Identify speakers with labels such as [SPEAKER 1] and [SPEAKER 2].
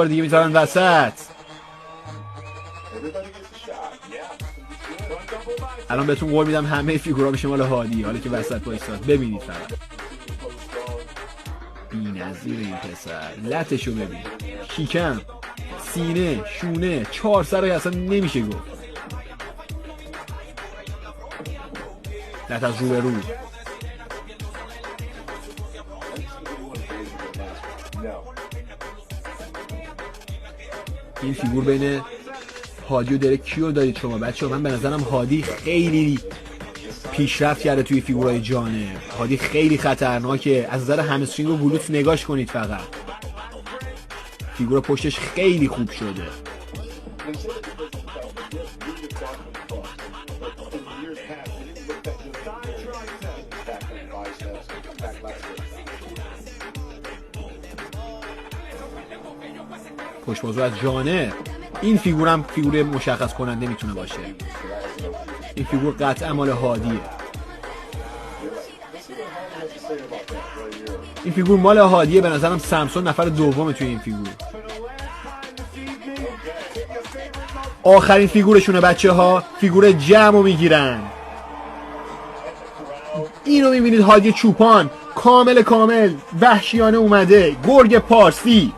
[SPEAKER 1] دیگه میذارن وسط. الان بهتون قول میدم همه فیگورا بشه مال هادی، حالا که وسط وایساد. ببینید فقط بی‌نظیر این پسر، لتشو ببین، شیکم، سینه، شونه، 4 سر اصلا نمیشه گفت. لت از رو به رو. این فیگور بین هادی و درک کیو دارید شما بچه ها؟ من به نظرم هادی خیلی پیشرفت کرده توی فیگورهای جانه. هادی خیلی خطرناکه. از نظر همسترینگ و گلوت نگاش کنید فقط. فیگور پشتش خیلی خوب شده. پشت بازو از جانه. این فیگورم فیگور مشخص کننده میتونه باشه. این فیگور قطعا مال هادیه. این فیگور مال هادیه. به نظرم سامسون نفر دومه توی این فیگور. آخرین فیگورشونه بچه ها. فیگور جمعو میگیرن. اینو میبینید هادی چوپان کامل وحشیانه اومده. گرگ پارسی.